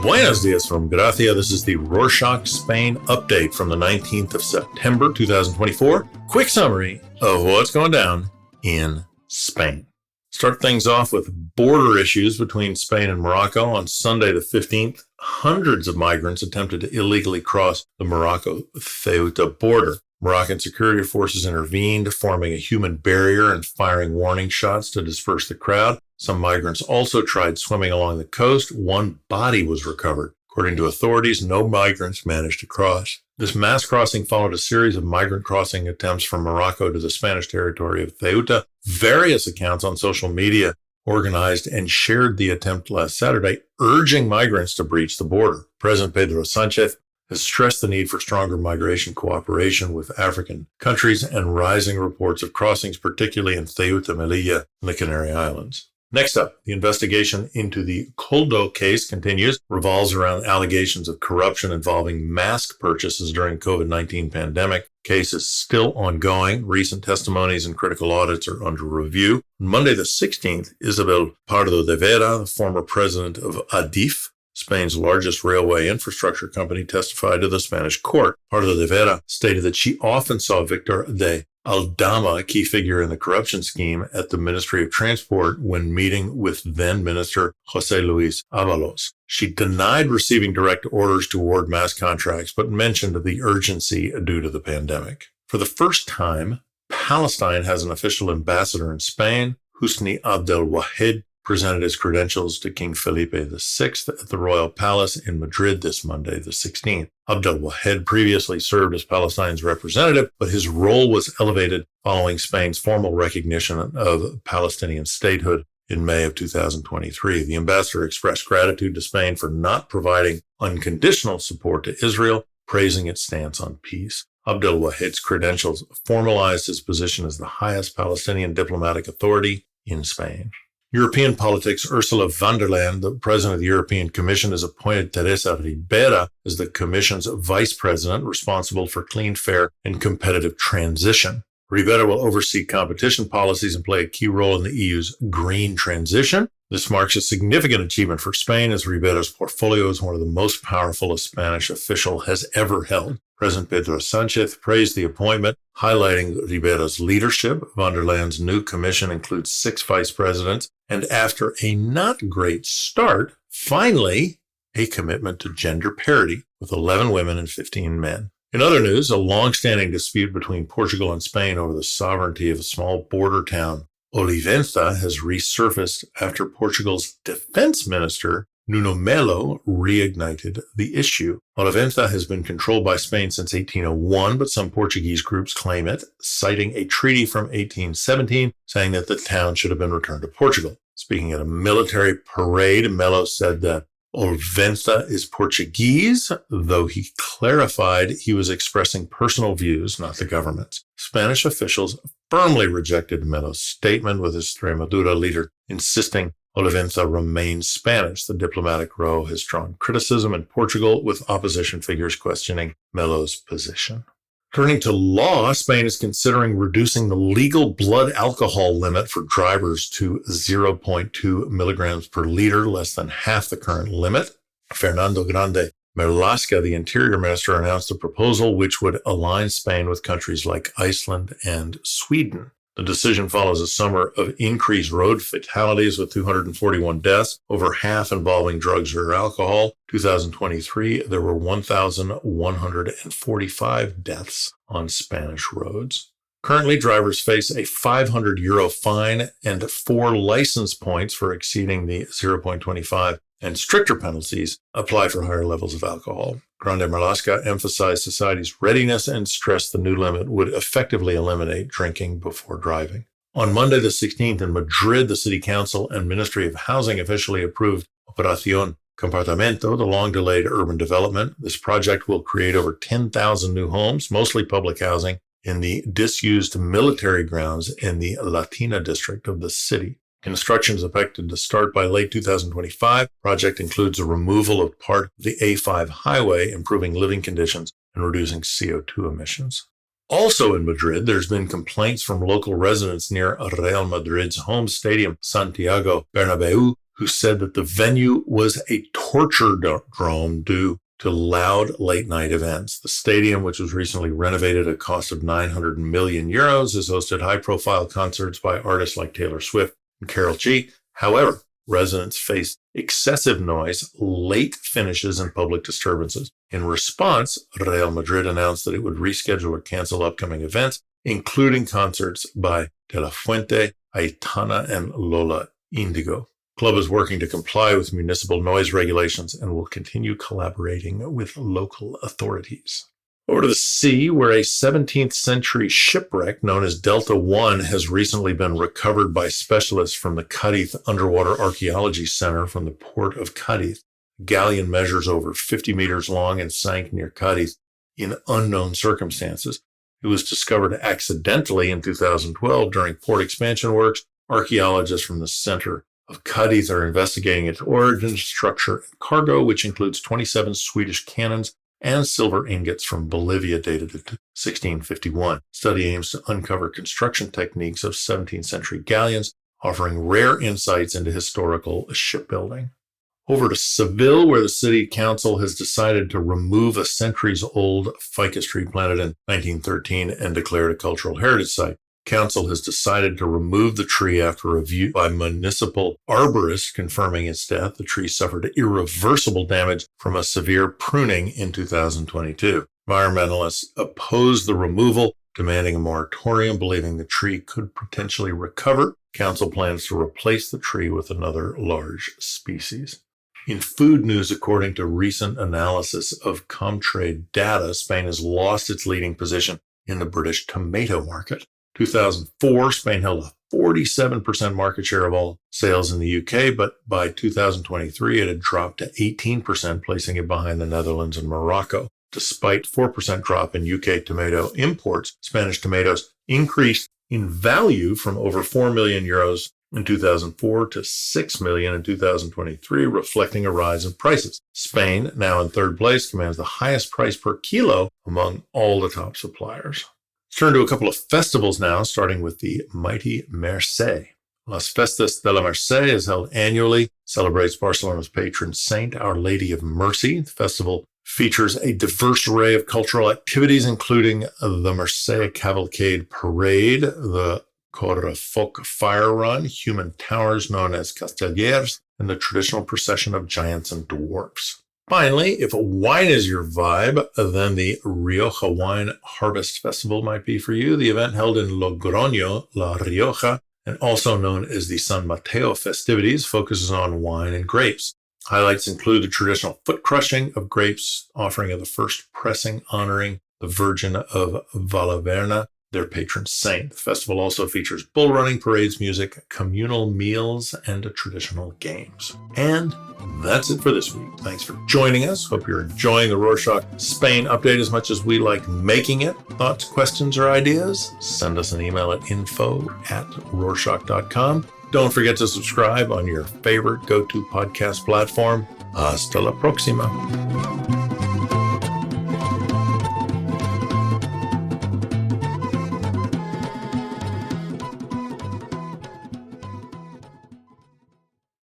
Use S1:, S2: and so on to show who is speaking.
S1: Buenos dias from Gracia. This is the Rorschach Spain update from the 19th of September, 2024. Quick summary of what's going down in Spain. Start things off with border issues between Spain and Morocco. On Sunday the 15th, hundreds of migrants attempted to illegally cross the Morocco-Ceuta border. Moroccan security forces intervened, forming a human barrier and firing warning shots to disperse the crowd. Some migrants also tried swimming along the coast. One body was recovered. According to authorities, no migrants managed to cross. This mass crossing followed a series of migrant crossing attempts from Morocco to the Spanish territory of Ceuta. Various accounts on social media organized and shared the attempt last Saturday, urging migrants to breach the border. President Pedro Sánchez has stressed the need for stronger migration cooperation with African countries and rising reports of crossings, particularly in Ceuta, Melilla, and the Canary Islands. Next up, the investigation into the Koldo case continues, revolves around allegations of corruption involving mask purchases during COVID-19 pandemic. Case is still ongoing. Recent testimonies and critical audits are under review. On Monday the 16th, Isabel Pardo de Vera, the former president of ADIF, Spain's largest railway infrastructure company, testified to the Spanish court. Pardo de Vera stated that she often saw Victor de Aldama, a key figure in the corruption scheme at the Ministry of Transport, when meeting with then-Minister José Luis Ábalos. She denied receiving direct orders to award mass contracts, but mentioned the urgency due to the pandemic. For the first time, Palestine has an official ambassador in Spain. Husni Abdelwahed presented his credentials to King Felipe VI at the Royal Palace in Madrid this Monday, the 16th. Abdelwahed previously served as Palestine's representative, but his role was elevated following Spain's formal recognition of Palestinian statehood in May of 2023. The ambassador expressed gratitude to Spain for not providing unconditional support to Israel, praising its stance on peace. Abdelwahed's credentials formalized his position as the highest Palestinian diplomatic authority in Spain. European politics. Ursula von der Leyen, the president of the European Commission, has appointed Teresa Ribera as the Commission's vice president, responsible for clean, fair, and competitive transition. Ribera will oversee competition policies and play a key role in the EU's green transition. This marks a significant achievement for Spain, as Ribera's portfolio is one of the most powerful a Spanish official has ever held. President Pedro Sánchez praised the appointment, highlighting Ribera's leadership. Von der Leyen's new commission includes 6 vice presidents, and after a not great start, finally, a commitment to gender parity, with 11 women and 15 men. In other news, a long-standing dispute between Portugal and Spain over the sovereignty of a small border town, Olivença, has resurfaced after Portugal's defense minister, Nuno Melo, reignited the issue. Olivença has been controlled by Spain since 1801, but some Portuguese groups claim it, citing a treaty from 1817 saying that the town should have been returned to Portugal. Speaking at a military parade, Melo said that Olivença is Portuguese, though he clarified he was expressing personal views, not the government's. Spanish officials firmly rejected Melo's statement, with Extremadura leader insisting Olivença remains Spanish. The diplomatic row has drawn criticism in Portugal, with opposition figures questioning Melo's position. Turning to law, Spain is considering reducing the legal blood alcohol limit for drivers to 0.2 milligrams per liter, less than half the current limit. Fernando Grande Marlaska, the Interior Minister, announced a proposal which would align Spain with countries like Iceland and Sweden. The decision follows a summer of increased road fatalities, with 241 deaths, over half involving drugs or alcohol. 2023, there were 1,145 deaths on Spanish roads. Currently, drivers face a €500 fine and 4 license points for exceeding the 0.25, and stricter penalties apply for higher levels of alcohol. Grande Marlaska emphasized society's readiness and stressed the new limit would effectively eliminate drinking before driving. On Monday the 16th in Madrid, the City Council and Ministry of Housing officially approved Operación Campamento, the long-delayed urban development. This project will create over 10,000 new homes, mostly public housing, in the disused military grounds in the Latina district of the city. Construction is expected to start by late 2025. The project includes the removal of part of the A5 highway, improving living conditions and reducing CO2 emissions. Also in Madrid, there's been complaints from local residents near Real Madrid's home stadium, Santiago Bernabéu, who said that the venue was a torture dome due to loud late-night events. The stadium, which was recently renovated at a cost of 900 million euros, has hosted high-profile concerts by artists like Taylor Swift and Karol G. However, residents faced excessive noise, late finishes, and public disturbances. In response, Real Madrid announced that it would reschedule or cancel upcoming events, including concerts by De La Fuente, Aitana, and Lola Indigo. The club is working to comply with municipal noise regulations and will continue collaborating with local authorities. Over to the sea, where a 17th century shipwreck known as Delta One has recently been recovered by specialists from the Cadiz Underwater Archaeology Center from the port of Cadiz. The galleon measures over 50 meters long and sank near Cadiz in unknown circumstances. It was discovered accidentally in 2012 during port expansion works. Archaeologists from the center of Cadiz are investigating its origin, structure, and cargo, which includes 27 Swedish cannons and silver ingots from Bolivia dated to 1651. Study aims to uncover construction techniques of 17th century galleons, offering rare insights into historical shipbuilding. Over to Seville, where the city council has decided to remove a centuries-old ficus tree planted in 1913 and declared a cultural heritage site. Council has decided to remove the tree after review by municipal arborists confirming its death. The tree suffered irreversible damage from a severe pruning in 2022. Environmentalists opposed the removal, demanding a moratorium, believing the tree could potentially recover. Council plans to replace the tree with another large species. In food news, according to recent analysis of Comtrade data, Spain has lost its leading position in the British tomato market. 2004, Spain held a 47% market share of all sales in the UK, but by 2023, it had dropped to 18%, placing it behind the Netherlands and Morocco. Despite 4% drop in UK tomato imports, Spanish tomatoes increased in value from over 4 million euros in 2004 to 6 million in 2023, reflecting a rise in prices. Spain, now in third place, commands the highest price per kilo among all the top suppliers. Let's turn to a couple of festivals now, starting with the mighty Mercè. Las Festas de la Mercè is held annually, celebrates Barcelona's patron saint, Our Lady of Mercy. The festival features a diverse array of cultural activities, including the Mercè Cavalcade Parade, the Correfoc Fire Run, human towers known as castellers, and the traditional procession of giants and dwarfs. Finally, if wine is your vibe, then the Rioja Wine Harvest Festival might be for you. The event held in Logroño, La Rioja, and also known as the San Mateo festivities, focuses on wine and grapes. Highlights include the traditional foot crushing of grapes, offering of the first pressing honoring the Virgin of Valaverna, their patron saint. The festival also features bull running, parades, music, communal meals, and traditional games. And that's it for this week. Thanks for joining us. Hope you're enjoying the Rorschach Spain update as much as we like making it. Thoughts, questions, or ideas? Send us an email at info@rorschach.com. Don't forget to subscribe on your favorite go-to podcast platform. Hasta la próxima.